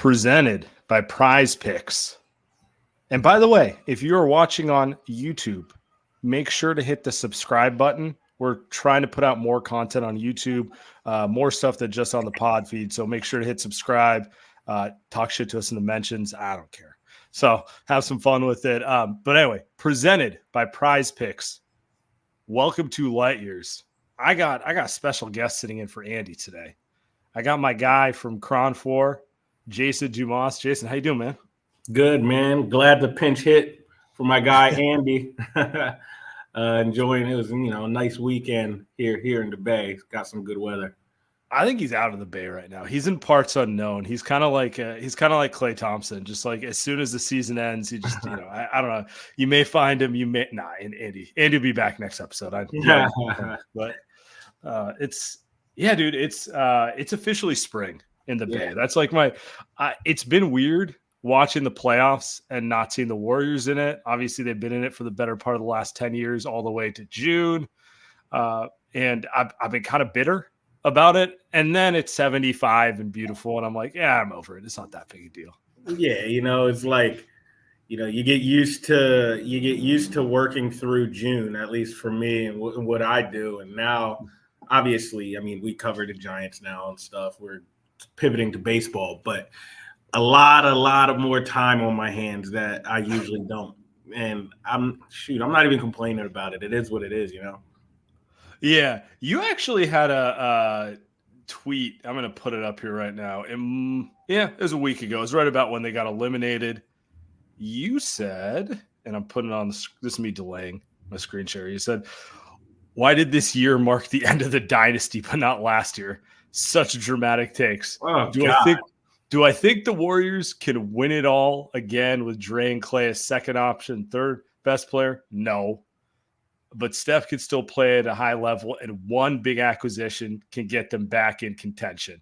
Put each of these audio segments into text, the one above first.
presented by Prize Picks. And by the way, if you are watching on YouTube, make sure to hit the subscribe button. We're trying to put out more content on YouTube, more stuff than just on the pod feed. So make sure to hit subscribe, talk shit to us in the mentions. I don't care. So have some fun with it. But anyway, presented by Prize Picks. Welcome to Light Years. I got special guests sitting in for Andy today. I got my guy from KRON4, Jason Dumas. Jason, how you doing, man? Good, man. Glad the pinch hit for my guy Andy. Enjoying it. Was a nice weekend here in the Bay. Got some good weather. I think he's out of the Bay right now. He's in parts unknown. He's kind of like Klay Thompson. Just like as soon as the season ends, he just I don't know. You may find him. You may not. And Andy will be back next episode. But dude. It's officially spring in the Bay. That's like it's been weird watching the playoffs and not seeing the Warriors in it. Obviously, they've been in it for the better part of the last 10 years, all the way to June. And I've been kind of bitter about it. And then it's 75 and beautiful. And I'm like, yeah, I'm over it. It's not that big a deal. Yeah. It's like, you get used to working through June, at least for me and what I do. And now, obviously, we cover the Giants now and stuff. We're pivoting to baseball, but a lot of more time on my hands that I usually don't. And I'm not even complaining about it. It is what it is, Yeah. You actually had a tweet. I'm going to put it up here right now. It was a week ago. It was right about when they got eliminated. You said, and I'm putting it on this is me delaying my screen share. You said, why did this year mark the end of the dynasty, but not last year? Such dramatic takes. Oh, Do I think the Warriors can win it all again with Dre and Klay as second option, third best player? No. But Steph can still play at a high level, and one big acquisition can get them back in contention.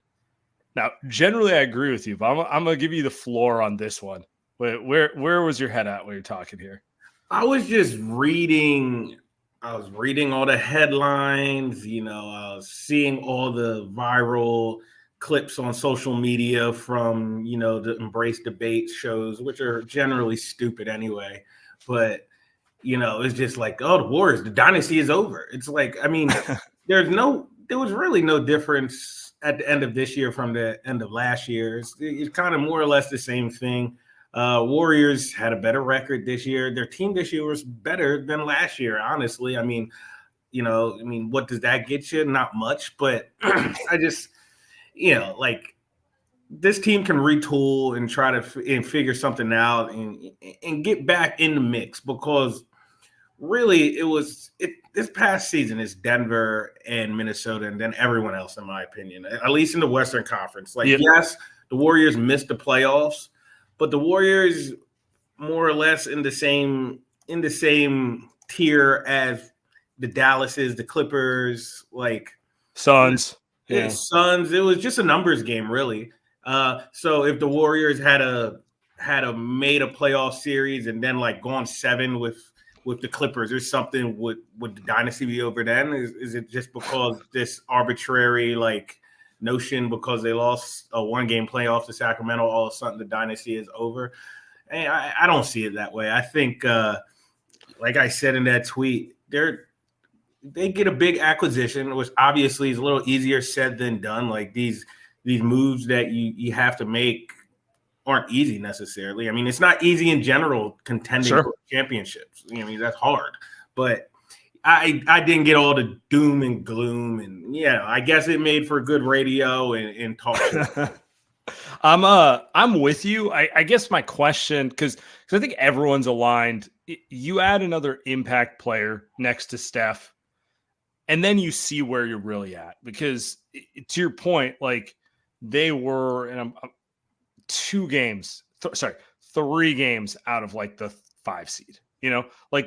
Now, generally, I agree with you, but I'm going to give you the floor on this one. Where was your head at when you're talking here? I was just reading. I was reading all the headlines. I was seeing all the viral clips on social media from, the Embrace debate shows, which are generally stupid anyway. But, it's just like, oh, the Warriors, the dynasty is over. It's like, there was really no difference at the end of this year from the end of last year. It's kind of more or less the same thing. Warriors had a better record this year. Their team this year was better than last year, honestly. What does that get you? Not much, but I just, like this team can retool and try to figure something out and get back in the mix, because really this past season is Denver and Minnesota and then everyone else, in my opinion, at least in the Western Conference. Yes, the Warriors missed the playoffs, but the Warriors more or less in the same tier as the Dallases, the Clippers, Suns. Yeah. Suns. It was just a numbers game, really. So if the Warriors had made a playoff series and then gone 7 with the Clippers or something, would the dynasty be over then? Is it just because this arbitrary notion because they lost a 1-game playoff to Sacramento, all of a sudden the dynasty is over? Hey, I don't see it that way. I think, like I said in that tweet, they get a big acquisition, which obviously is a little easier said than done. These moves that you have to make aren't easy necessarily. It's not easy in general contending for championships. That's hard. But I didn't get all the doom and gloom, and I guess it made for good radio and talk show. I'm with you. I guess my question, because I think everyone's aligned. You add another impact player next to Steph, and then you see where you're really at. Because to your point, they were in 3 games out of the 5 seed.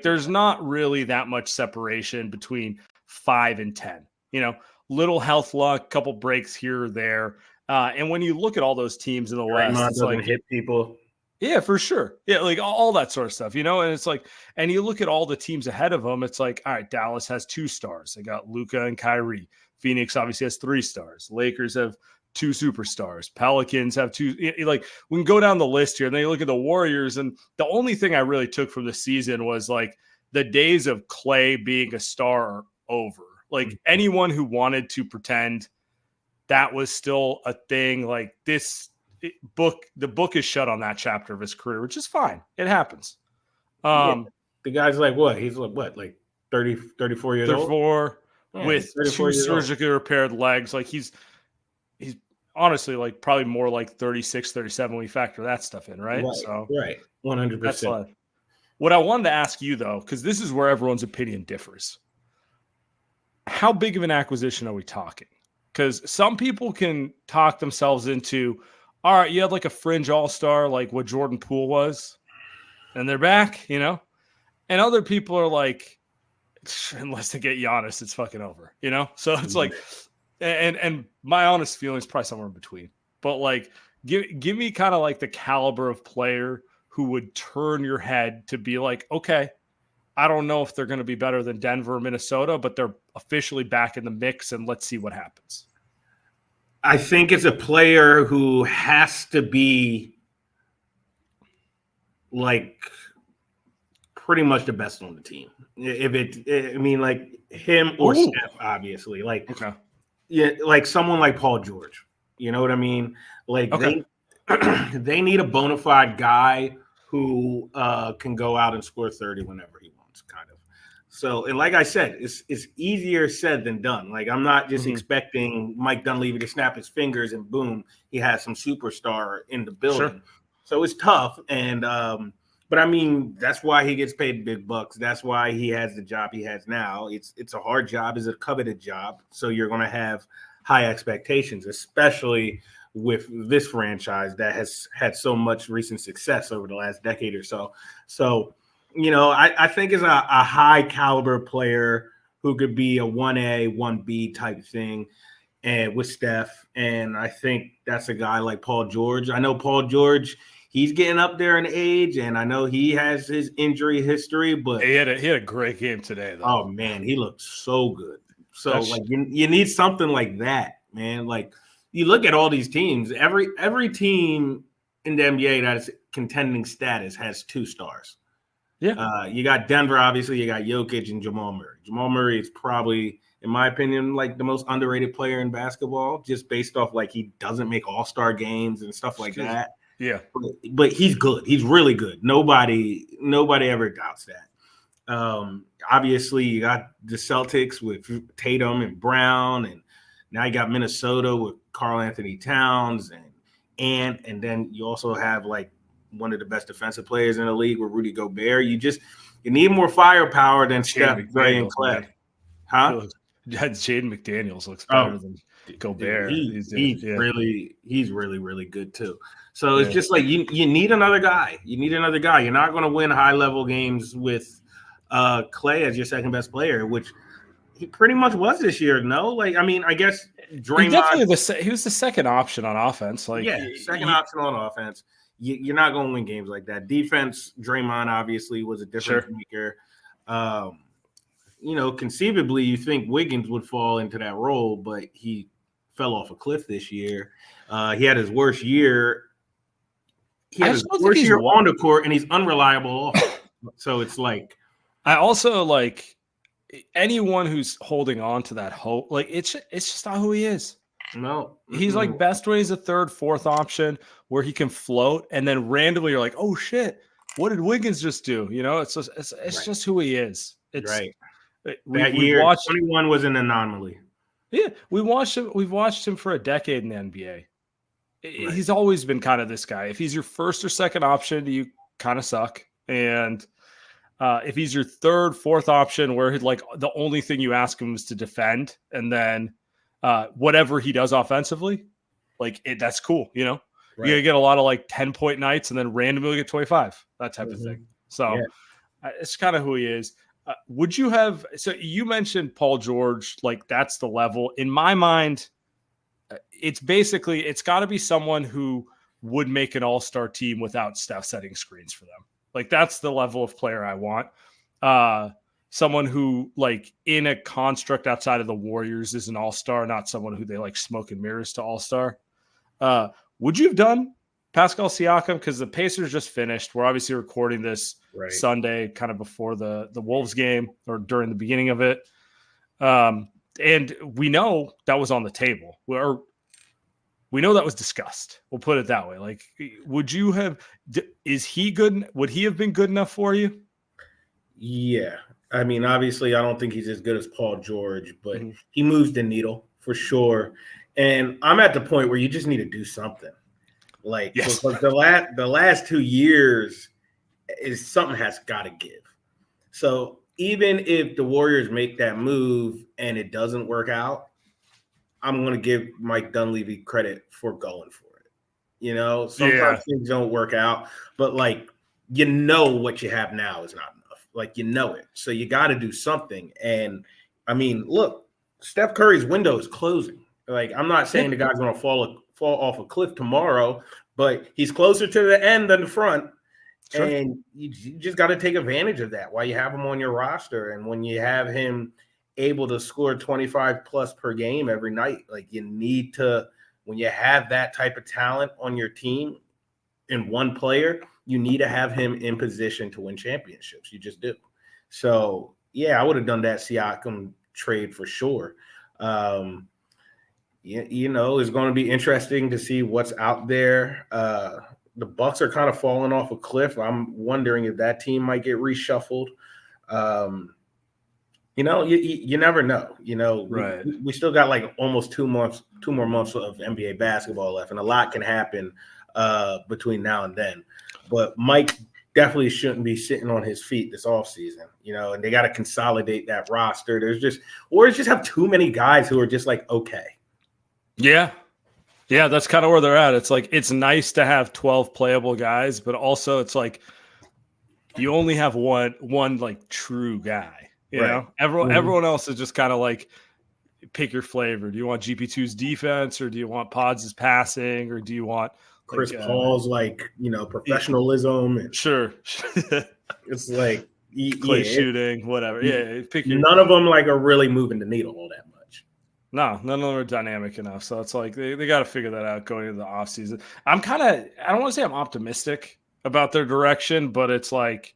There's not really that much separation between 5 and 10. Little health luck, couple breaks here or there. And when you look at all those teams in the West, it's hit people. Yeah, for sure. Yeah, all that sort of stuff, and it's and you look at all the teams ahead of them, it's all right, Dallas has 2 stars. They got Luka and Kyrie. Phoenix obviously has 3 stars. Lakers have 2 superstars. Pelicans have 2. Like, we can go down the list here, and then you look at the Warriors, and the only thing I really took from the season was like the days of Klay being a star are over. Like, anyone who wanted to pretend that was still a thing, like the book is shut on that chapter of his career, which is fine. It happens. The guy's like, what? He's like 30, 34 years 34 old? with 2 surgically repaired legs. Like, he's honestly like probably more like 36, 37 when we factor that stuff in, right? Right. 100%. What I wanted to ask you, though, because this is where everyone's opinion differs. How big of an acquisition are we talking? Because some people can talk themselves into, all right, you had like a fringe all-star like what Jordan Poole was, and they're back, you know? And other people are like, unless they get Giannis, it's fucking over, you know? So it's like, and my honest feeling is probably somewhere in between. But like, give me kind of like the caliber of player who would turn your head to be like, okay, I don't know if they're going to be better than Denver or Minnesota, but they're officially back in the mix, and let's see what happens. I think it's a player who has to be like pretty much the best on the team. Like him or Steph, obviously. Like, okay. Yeah, like someone like Paul George. You know what I mean? Like, okay. They need a bona fide guy who can go out and score 30 whenever he wants, kind of. So, and like I said, it's easier said than done. Like, I'm not just expecting Mike Dunleavy to snap his fingers and boom, he has some superstar in the building. Sure. So it's tough. And but I mean, that's why he gets paid big bucks. That's why he has the job he has now. It's a hard job, it's a coveted job. So you're going to have high expectations, especially with this franchise that has had so much recent success over the last decade or so. So, you know, I think is a high caliber player who could be a 1A, 1B type thing and with Steph. And I think that's a guy like Paul George. I know Paul George, he's getting up there in age, and I know he has his injury history, but he had a great game today, though. Oh man, he looked so good. So like you need something like that, man. Like, you look at all these teams, every team in the NBA that is contending status has 2 stars. Yeah. You got Denver, obviously, you got Jokic and Jamal Murray. Jamal Murray is probably, in my opinion, like the most underrated player in basketball, just based off like he doesn't make all-star games and stuff like that. Yeah. But he's good. He's really good. Nobody ever doubts that. Obviously, you got the Celtics with Tatum and Brown, and now you got Minnesota with Karl Anthony Towns and then you also have like one of the best defensive players in the league with Rudy Gobert. You need more firepower than Steph, Klay, and Klay. Huh? Jaden McDaniels looks better than Gobert. He's really, really good too. So it's just like you need another guy. You need another guy. You're not going to win high level games with Klay as your second best player, which he pretty much was this year. No, like, I mean, I guess Draymond. He was the second option on offense. Like, second option on offense. You're not going to win games like that. Defense, Draymond obviously was a difference maker. You know, conceivably, you think Wiggins would fall into that role, but he fell off a cliff this year. He had his worst year. He had his worst year on the court, and he's unreliable. So it's like, I also like anyone who's holding on to that hope. Like, it's just not who he is. No, he's like best when he's a third, fourth option where he can float, and then randomly you're like, oh shit, what did Wiggins just do? You know, it's just who he is. It's right. That year, 21 was an anomaly. Yeah, we've watched him for a decade in the NBA. Right. He's always been kind of this guy. If he's your first or second option, you kind of suck. And if he's your third, fourth option, where like the only thing you ask him is to defend, and then whatever he does offensively, like that's cool. You know, you're gonna get a lot of like 10-point nights, and then randomly get 25, that type of thing. So it's kind of who he is. Would you have? So you mentioned Paul George, like that's the level in my mind. It's basically it's got to be someone who would make an all-star team without Steph setting screens for them. Like that's the level of player I want. Someone who like in a construct outside of the Warriors is an all-star, not someone who they like smoke and mirrors to all-star. Would you have done Pascal Siakam? Because the Pacers just finished. We're obviously recording this Sunday, kind of before the Wolves game or during the beginning of it. And we know that was on the table. We know that was discussed. We'll put it that way. Like, would you have? Is he good? Would he have been good enough for you? Yeah. I mean, obviously, I don't think he's as good as Paul George, but he moves the needle for sure. And I'm at the point where you just need to do something. Like, yes. the last 2 years is something has got to give. So even if the Warriors make that move and it doesn't work out, I'm going to give Mike Dunleavy credit for going for it. You know, sometimes things don't work out, but like, you know, what you have now is not enough. Like, you know it. So you got to do something. And I mean, look, Steph Curry's window is closing. Like, I'm not saying the guy's going to fall off a cliff tomorrow, but he's closer to the end than the front. Sure. And you just got to take advantage of that while you have him on your roster. And when you have him able to score 25 plus per game every night, like, you need to, when you have that type of talent on your team in one player, you need to have him in position to win championships. You just do. So, yeah, I would have done that Siakam trade for sure. You know, it's going to be interesting to see what's out there. The Bucks are kind of falling off a cliff. I'm wondering if that team might get reshuffled. You know, you never know. You know, right. we still got like almost 2 more months of NBA basketball left, and a lot can happen between now and then. But Mike definitely shouldn't be sitting on his feet this offseason, you know, and they got to consolidate that roster. Warriors just have too many guys who are just like, okay. Yeah. Yeah, that's kind of where they're at. It's like, it's nice to have 12 playable guys, but also it's like you only have one like true guy, you know? Everyone else is just kind of like, pick your flavor. Do you want GP2's defense, or do you want Pods' passing, or do you want Chris Paul's professionalism? And sure. It's like Klay shooting, whatever. Yeah, none of them like are really moving the needle all that much. No, none of them are dynamic enough. So it's like they got to figure that out going into the offseason. I don't want to say I'm optimistic about their direction, but it's like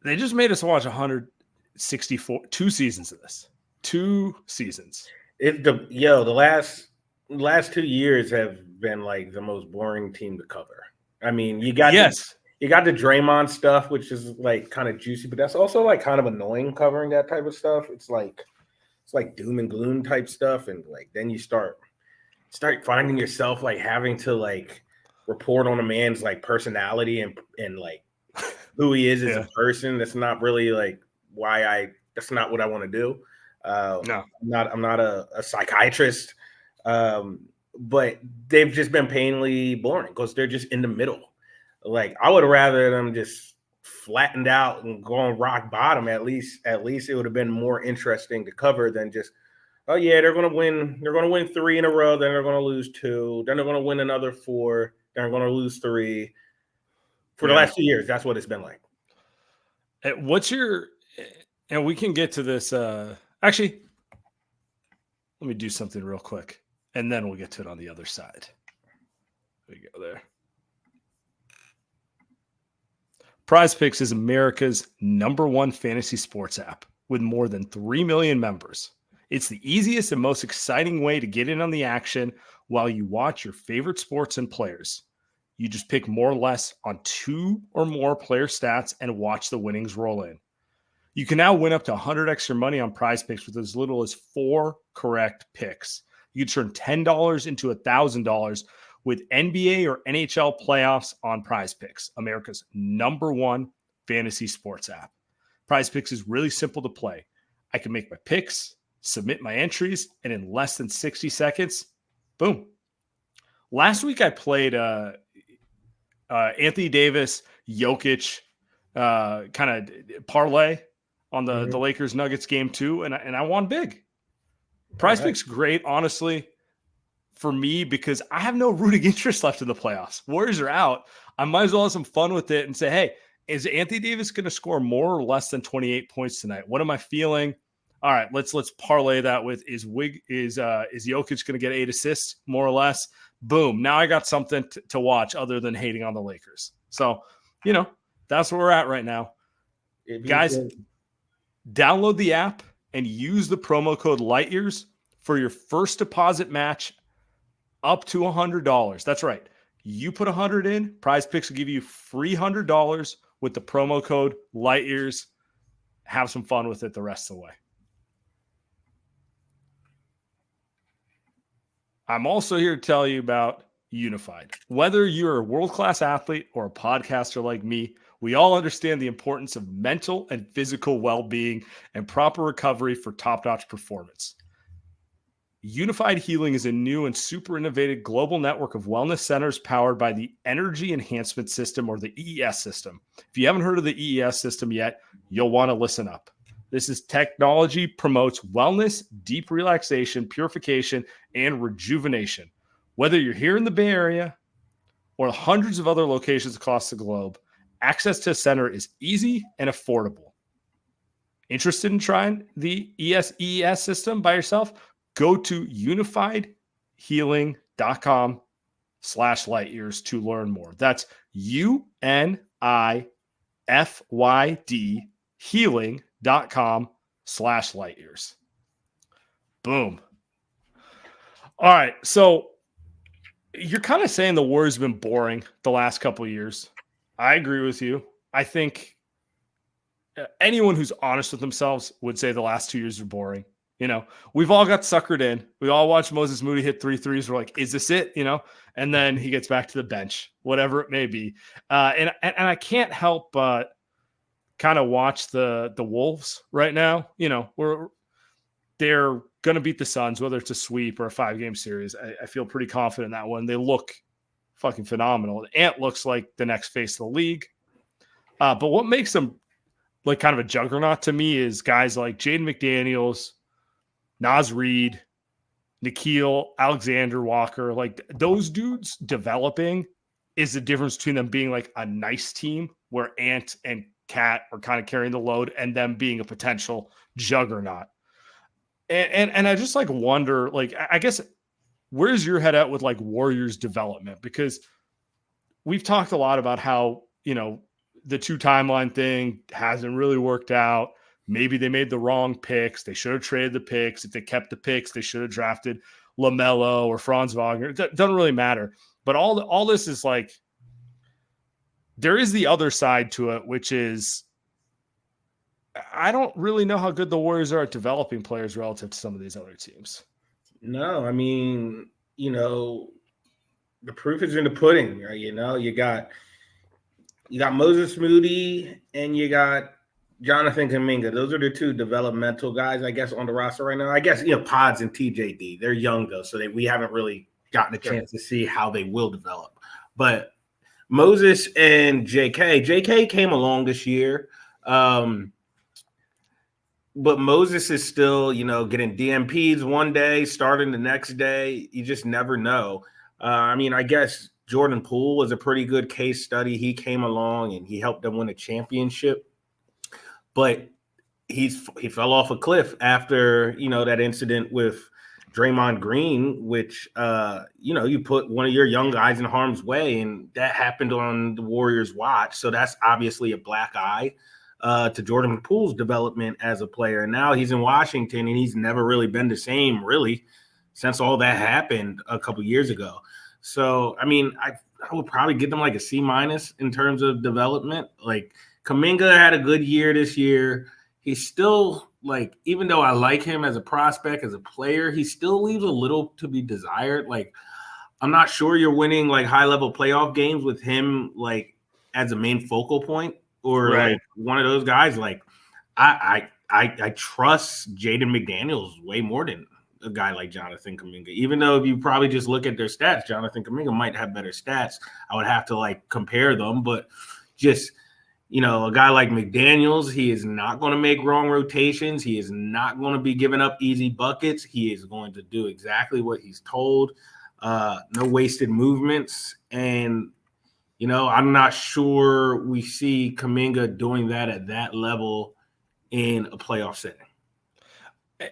they just made us watch 164 2 seasons of this. 2 seasons. The last 2 years have been like the most boring team to cover. I mean, you got the Draymond stuff, which is like kind of juicy, but that's also like kind of annoying covering that type of stuff. It's like doom and gloom type stuff, and like then you start finding yourself like having to like report on a man's like personality and like who he is as a person. That's not really like that's not what I want to do. No, I'm not a psychiatrist, but they've just been painfully boring because they're just in the middle. Like, I would rather them just flattened out and going rock bottom. At least it would have been more interesting to cover than just, oh yeah, they're going to win 3 in a row, then they're going to lose 2, then they're going to win another 4, then they're going to lose 3. For the last 2 years, that's what it's been like. And we can get to this. Actually, let me do something real quick, and then we'll get to it on the other side. There you go there. PrizePicks is America's #1 fantasy sports app with more than 3 million members. It's the easiest and most exciting way to get in on the action while you watch your favorite sports and players. You just pick more or less on 2 or more player stats and watch the winnings roll in. You can now win up to 100x your money on PrizePicks with as little as 4 correct picks. You can turn $10 into $1,000 with NBA or NHL playoffs on PrizePicks, America's #1 fantasy sports app. PrizePicks is really simple to play. I can make my picks, submit my entries, and in less than 60 seconds, boom. Last week I played Anthony Davis, Jokic kind of parlay on the Lakers Nuggets game 2, and I won big. PrizePicks great, honestly, for me, because I have no rooting interest left in the playoffs. Warriors are out. I might as well have some fun with it and say, hey, is Anthony Davis going to score more or less than 28 points tonight? What am I feeling? All right, let's parlay that with is Jokic going to get 8 assists more or less? Boom. Now I got something to watch other than hating on the Lakers. So, that's where we're at right now. Guys, download the app and use the promo code LightYears for your first deposit match up to $100. That's right. You put $100 in, Prize Picks will give you free $100 with the promo code LightYears. Have some fun with it the rest of the way. I'm also here to tell you about Unified. Whether you're a world-class athlete or a podcaster like me, we all understand the importance of mental and physical well-being and proper recovery for top-notch performance. Unified Healing is a new and super innovative global network of wellness centers powered by the Energy Enhancement System, or the EES system. If you haven't heard of the EES system yet, you'll want to listen up. This is technology promotes wellness, deep relaxation, purification, and rejuvenation. Whether you're here in the Bay Area or hundreds of other locations across the globe, access to a center is easy and affordable. Interested in trying the EES system by yourself? Go to unifiedhealing.com/lightyears to learn more. That's UNIFYD healing.com/lightyears. Boom. All right. So you're kind of saying the Warriors have been boring the last couple of years. I agree with you. I think anyone who's honest with themselves would say the last 2 years are boring. We've all got suckered in. We all watched Moses Moody hit 3 threes. We're like, is this it? And then he gets back to the bench, whatever it may be. And I can't help but kind of watch the Wolves right now. They're going to beat the Suns, whether it's a sweep or a 5-game series. I feel pretty confident in that one. They look fucking phenomenal. Ant looks like the next face of the league. But what makes them like kind of a juggernaut to me is guys like Jaden McDaniels, Naz Reid, Nickeil Alexander-Walker. Like those dudes developing is the difference between them being like a nice team where Ant and Cat are kind of carrying the load and them being a potential juggernaut. And I just like wonder, like, I guess, where's your head at with like Warriors development? Because we've talked a lot about how, the 2 timeline thing hasn't really worked out. Maybe they made the wrong picks. They should have traded the picks. If they kept the picks, they should have drafted LaMelo or Franz Wagner. It doesn't really matter. But all this is like, there is the other side to it, which is I don't really know how good the Warriors are at developing players relative to some of these other teams. No, I mean, the proof is in the pudding. Right? You got Moses Moody and you got Jonathan Kuminga. Those are the 2 developmental guys, I guess, on the roster right now. I guess, Pods and TJD. They're young, though, so we haven't really gotten a chance to see how they will develop. But Moses and JK came along this year. But Moses is still, getting DMPs one day, starting the next day. You just never know. I guess Jordan Poole was a pretty good case study. He came along and he helped them win a championship. But he fell off a cliff after, that incident with Draymond Green, which, you put one of your young guys in harm's way, and that happened on the Warriors' watch. So that's obviously a black eye to Jordan Poole's development as a player. And now he's in Washington, and he's never really been the same, really, since all that happened a couple years ago. So, I would probably give them like a C- in terms of development. Like, Kuminga had a good year this year. He's still, like, even though I like him as a prospect, as a player, he still leaves a little to be desired. Like, I'm not sure you're winning, like, high-level playoff games with him, like, as a main focal point. Or Right. like one of those guys, like I trust Jaden McDaniels way more than a guy like Jonathan Kuminga. Even though if you probably just look at their stats, Jonathan Kuminga might have better stats. I would have to like compare them, but just a guy like McDaniels, he is not going to make wrong rotations. He is not going to be giving up easy buckets. He is going to do exactly what he's told. No wasted movements. And I'm not sure we see Kuminga doing that at that level in a playoff setting.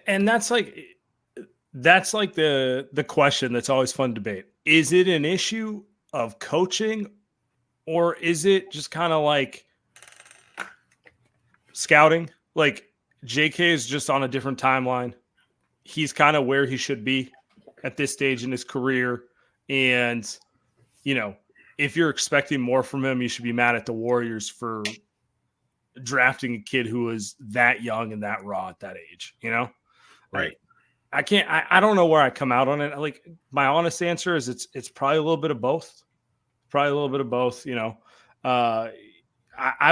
And that's like the question that's always fun to debate. Is it an issue of coaching, or is it just kind of like scouting? Like JK is just on a different timeline. He's kind of where he should be at this stage in his career. And, if you're expecting more from him, you should be mad at the Warriors for drafting a kid who was that young and that raw at that age, Right. I don't know where I come out on it. Like, my honest answer is it's probably a little bit of both. I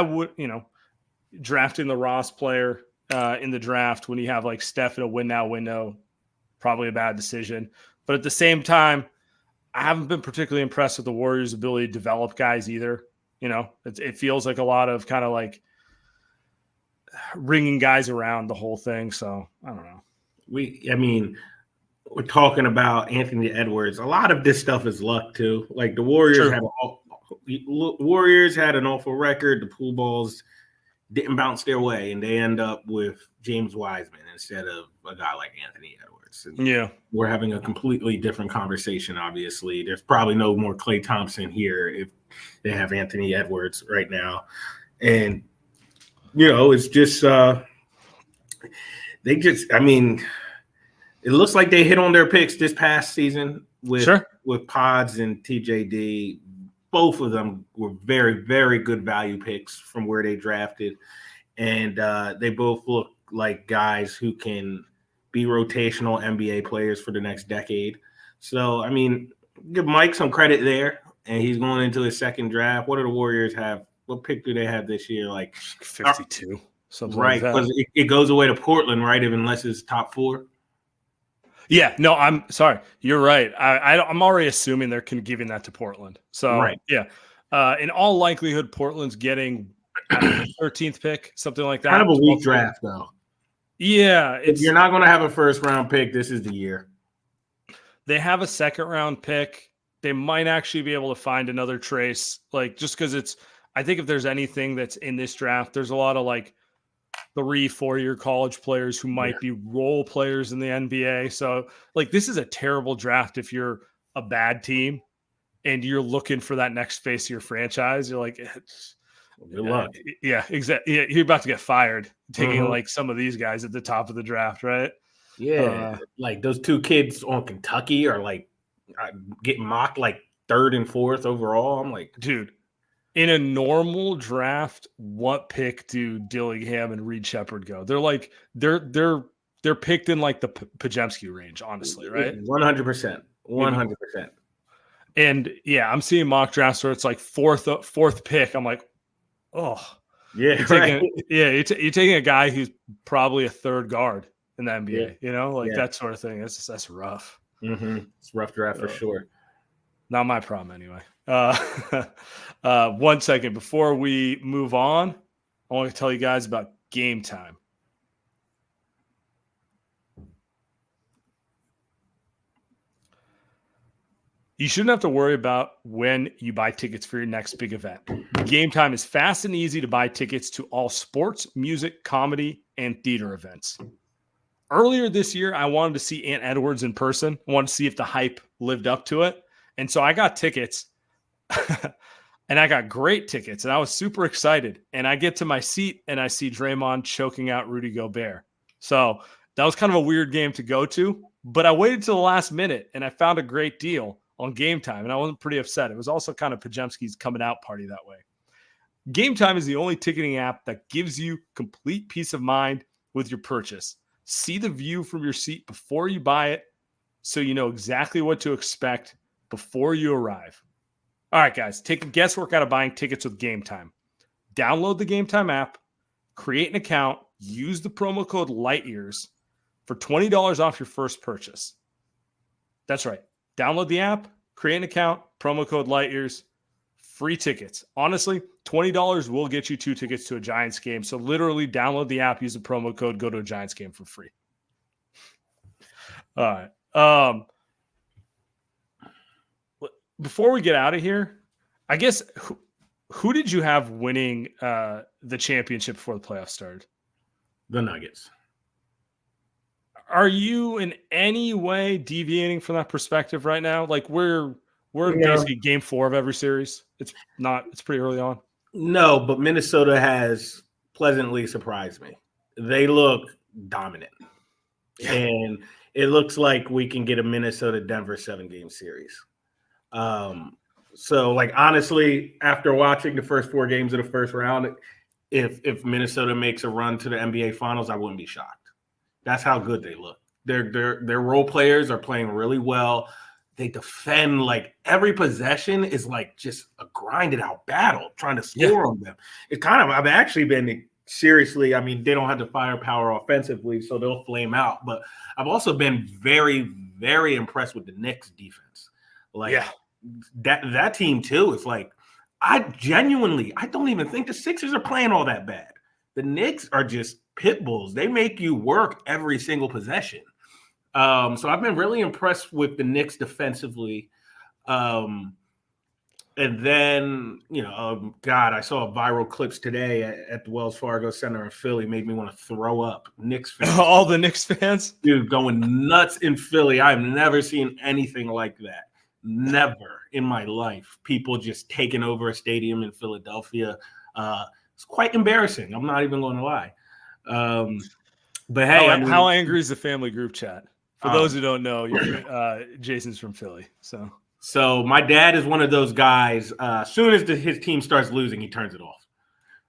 would, drafting the Ross player in the draft when you have like Steph in a win now window, probably a bad decision. But at the same time, I haven't been particularly impressed with the Warriors' ability to develop guys either. It feels like a lot of kind of like ringing guys around the whole thing. So I don't know. We're talking about Anthony Edwards. A lot of this stuff is luck too. Like the Warriors had an awful record. The pool balls didn't bounce their way, and they end up with James Wiseman instead of a guy like Anthony Edwards. And we're having a completely different conversation. Obviously, there's probably no more Klay Thompson here if they have Anthony Edwards right now, and it's just it looks like they hit on their picks this past season with Pods and TJD. Both of them were very, very good value picks from where they drafted. And they both look like guys who can be rotational NBA players for the next decade. So, give Mike some credit there. And he's going into his second draft. What do the Warriors have? What pick do they have this year? Like 52. Something right, like that. Because it goes away to Portland, right? Unless it's top 4. Yeah, no, I'm sorry. You're right. I'm already assuming they're giving that to Portland. So in all likelihood, Portland's getting the 13th pick, something like that. Kind of a weak draft, though. Yeah, if you're not going to have a first round pick, this is the year. They have a second round pick. They might actually be able to find another trace, like just because I think if there's anything that's in this draft, there's a lot of like 3-4-year college players who might be role players in the NBA. So like, this is a terrible draft. If you're a bad team and you're looking for that next face of your franchise, you're like, good luck. Yeah, exactly. Yeah, you're about to get fired taking like some of these guys at the top of the draft. Right. Yeah. Like those 2 kids on Kentucky are like getting mocked like 3rd and 4th overall. I'm like, dude, in a normal draft, what pick do Dillingham and Reed Shepherd go? They're like they're picked in like the Pajemski range, honestly, right? 100%. 100%. And I'm seeing mock drafts where it's like fourth pick. I'm like, oh, yeah, you're taking a guy who's probably a 3rd guard in the NBA, that sort of thing. That's rough. It's a rough draft for sure. Not my problem anyway. 1 second before we move on, I want to tell you guys about Game Time. You shouldn't have to worry about when you buy tickets for your next big event. Game Time is fast and easy to buy tickets to all sports, music, comedy, and theater events. Earlier this year, I wanted to see Ant Edwards in person. I wanted to see if the hype lived up to it. And so I got tickets and I got great tickets and I was super excited. And I get to my seat and I see Draymond choking out Rudy Gobert. So that was kind of a weird game to go to, but I waited till the last minute and I found a great deal on Game Time. And I wasn't pretty upset. It was also kind of Pajemski's coming out party that way. Game Time is the only ticketing app that gives you complete peace of mind with your purchase. See the view from your seat before you buy it so you know exactly what to expect before you arrive. All right, guys, take the guesswork out of buying tickets with Game Time. Download the Game Time app, create an account, use the promo code LIGHTYEARS for $20 off your first purchase. That's right. Download the app, create an account, promo code LIGHTYEARS, free tickets. Honestly, $20 will get you 2 tickets to a Giants game. So literally download the app, use the promo code, go to a Giants game for free. All right. Before we get out of here, I guess who did you have winning the championship before the playoffs started? The Nuggets. Are you in any way deviating from that perspective right now? Like we're No, basically game 4 of every series. It's pretty early on. no, but Minnesota has pleasantly surprised me. They look dominant. Yeah. And it looks like we can get a Minnesota Denver 7-game series. So like honestly, after watching the first 4 games of the first round, if Minnesota makes a run to the NBA finals, I wouldn't be shocked. That's how good they look. Their role players are playing really well. They defend like every possession is like just a grinded out battle trying to score on them. It's kind of, I've actually been seriously, I mean, they don't have the firepower offensively, so they'll flame out. But I've also been very, very impressed with the Knicks defense. Like that team too. It's like I don't even think the Sixers are playing all that bad. The Knicks are just pit bulls. They make you work every single possession. So I've been really impressed with the Knicks defensively. And then, God, I saw viral clips today at the Wells Fargo Center in Philly. Made me want to throw up. Knicks fans. All the Knicks fans? Dude, going nuts in Philly. I've never seen anything like that. Never in my life. People just taking over a stadium in Philadelphia. It's quite embarrassing. I'm not even going to lie. But hey, how angry is the family group chat? For those who don't know, Jason's from Philly. So my dad is one of those guys. As soon as his team starts losing, he turns it off.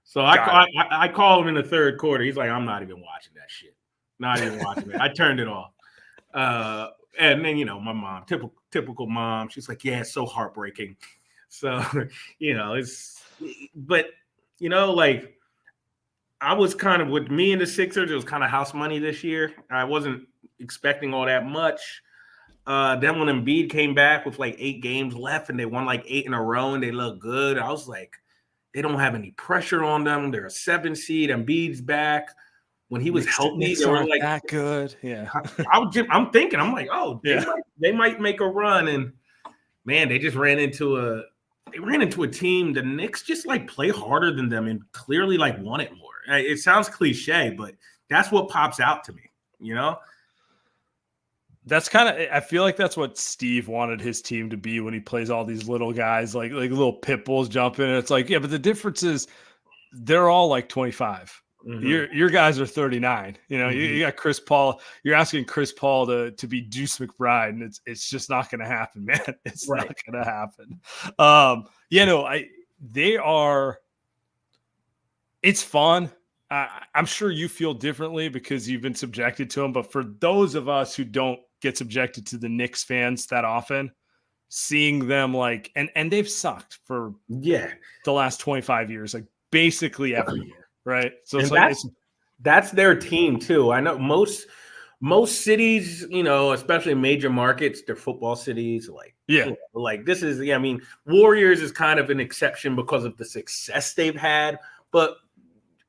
So I call him in the third quarter. He's like, I'm not even watching that shit. Not even watching it. I turned it off. And then, my mom, typical mom, she's like, yeah, it's so heartbreaking. So, like I was kind of with me and the Sixers, it was kind of house money this year. I wasn't expecting all that much. Then when Embiid came back with like 8 games left and they won like 8 in a row and they look good, I was like, they don't have any pressure on them. They're a 7 seed. Embiid's back. When he was healthy, they were like that good. Yeah. I'm thinking, I'm like, oh, they might make a run. And man, they just ran into a team. The Knicks just like play harder than them and clearly like want it more. It sounds cliche, but that's what pops out to me, That's kind of, I feel like that's what Steve wanted his team to be when he plays all these little guys, like little pit bulls jumping. And it's like, yeah, but the difference is they're all like 25. Mm-hmm. Your guys are 39. You got Chris Paul. You're asking Chris Paul to be Deuce McBride, and it's just not going to happen, man. It's not going to happen. They are. It's fun. I'm sure you feel differently because you've been subjected to them. But for those of us who don't get subjected to the Knicks fans that often, seeing them like and they've sucked for the last 25 years, like basically every year. Right. So that's their team too. I know most cities, especially major markets, they're football cities. Like this is, Warriors is kind of an exception because of the success they've had. But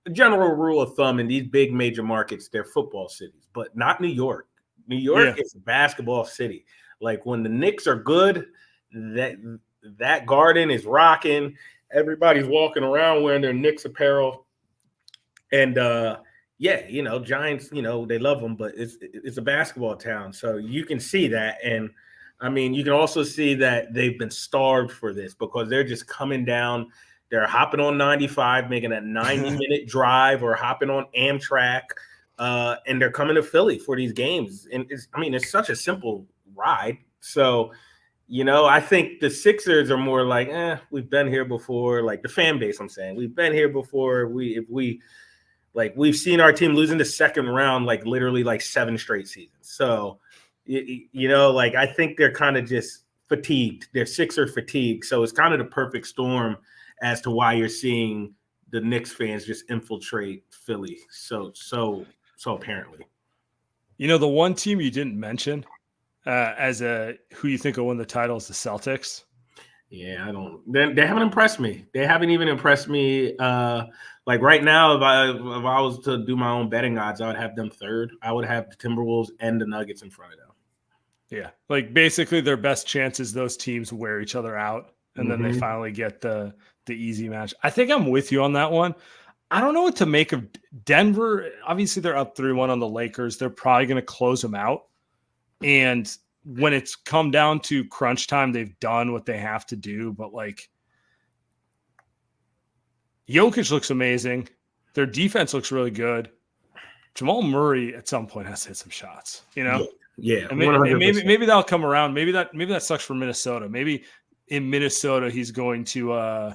the general rule of thumb in these big major markets, they're football cities, but not New York. New York is a basketball city. Like when the Knicks are good, that garden is rocking. Everybody's walking around wearing their Knicks apparel. And Giants, they love them, but it's a basketball town. So you can see that. And I mean, you can also see that they've been starved for this because they're just coming down. They're hopping on 95, making a 90-minute drive or hopping on Amtrak. And they're coming to Philly for these games. And it's such a simple ride. So, I think the Sixers are more like, we've been here before. Like the fan base, I'm saying, we've been here before. We've seen our team lose in the second round, like literally like 7 straight seasons. So, I think they're kind of just fatigued. They're Sixer fatigued. So it's kind of the perfect storm as to why you're seeing the Knicks fans just infiltrate Philly. So apparently. The one team you didn't mention who you think will win the title is the Celtics. Yeah, they haven't impressed me. They haven't even impressed me. Like right now, if I was to do my own betting odds, I would have them third. I would have the Timberwolves and the Nuggets in front of them. Yeah, like basically their best chance is those teams wear each other out, and then they finally get the easy match. I think I'm with you on that one. I don't know what to make of Denver. Obviously, they're up 3-1 on the Lakers. They're probably going to close them out. And when it's come down to crunch time, they've done what they have to do. But, like, Jokic looks amazing. Their defense looks really good. Jamal Murray at some point has to hit some shots, you know? Yeah. And maybe that'll come around. Maybe that sucks for Minnesota. Maybe in Minnesota he's going to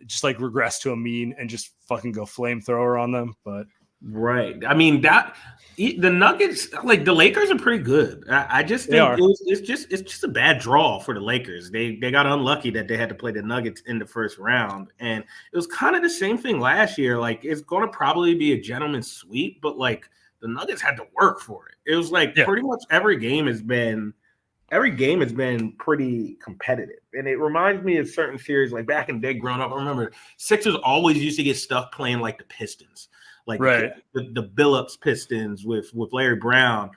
just like regress to a mean and just fucking go flamethrower on them. But right. I mean, the Nuggets, like the Lakers, are pretty good. I just think it's just a bad draw for the Lakers. They got unlucky that they had to play the Nuggets in the first round, and it was kind of the same thing last year. Like, it's going to probably be a gentleman's sweep, but like the Nuggets had to work for it. It was like pretty much every game has been pretty competitive, and it reminds me of certain series like back in the day growing up. I remember Sixers always used to get stuff playing like the Pistons. Like the Billups Pistons with Larry Brown,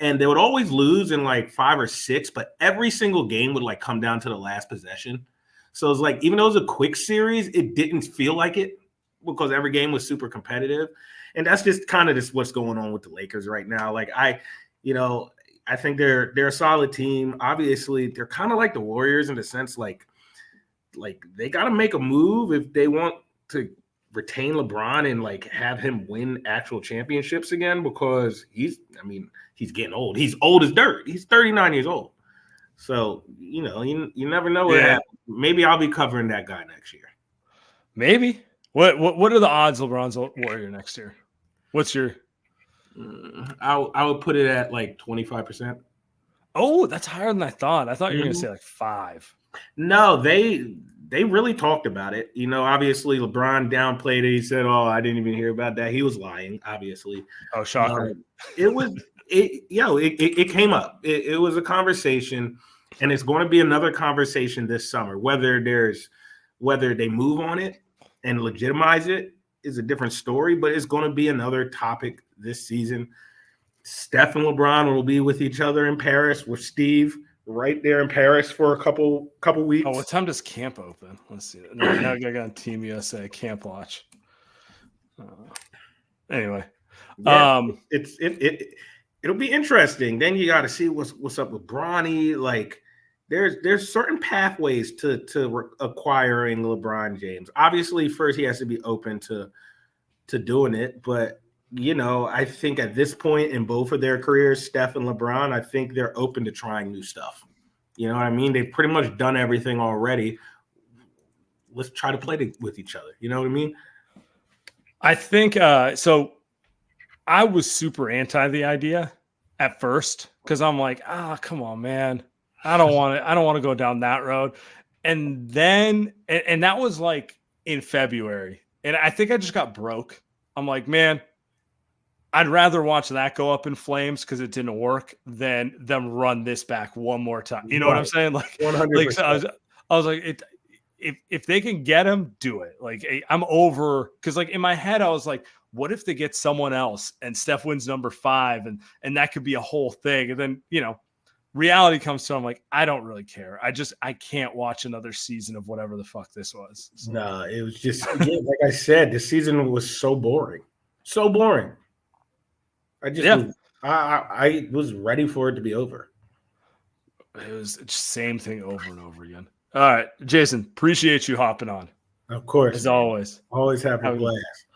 and they would always lose in like 5 or 6, but every single game would like come down to the last possession. So it's like, even though it was a quick series, it didn't feel like it because every game was super competitive. And that's just kind of what's going on with the Lakers right now. Like I think they're a solid team. Obviously, they're kind of like the Warriors in the sense like they got to make a move if they want to retain LeBron and like have him win actual championships again, because he's getting old. He's old as dirt. He's 39 years old. So, you never know what happens. Maybe I'll be covering that guy next year. Maybe. What are the odds LeBron's Warrior next year? What's your I would put it at like 25%. Oh, that's higher than I thought. I thought you were gonna say like 5. No, they really talked about it. Obviously LeBron downplayed it. He said, "Oh, I didn't even hear about that." He was lying, obviously. Oh, shocker. It came up. It was a conversation, and it's going to be another conversation this summer. Whether they move on it and legitimize it is a different story, but it's going to be another topic this season. Steph and LeBron will be with each other in Paris with Steve right there in Paris for a couple weeks. Oh, what time does camp open? Let's see. Now I got on Team USA camp watch. Anyway, it'll be interesting. Then you got to see what's up with Bronny. Like, there's certain pathways to acquiring LeBron James. Obviously, first he has to be open to doing it, but I think at this point in both of their careers, Steph and LeBron, I think they're open to trying new stuff. You know what I mean? They've pretty much done everything already. Let's try to play with each other. You know what I mean? I think so. I was super anti the idea at first because I'm like, come on, man. I don't want to go down that road. And then, and that was like in February. And I think I just got broke. I'm like, man, I'd rather watch that go up in flames because it didn't work than them run this back one more time. You know what I'm saying? Like, 100%. So I was like, if they can get him, do it. Like, I'm over, because like in my head, I was like, what if they get someone else and Steph wins number 5 and that could be a whole thing. And then, reality comes to, I'm like, I don't really care. I can't watch another season of whatever the fuck this was. So. No, it was just, again, like I said, the season was so boring. So boring. I was ready for it to be over. It was just same thing over and over again. All right, Jason, appreciate you hopping on. Of course. As always. Always having a blast.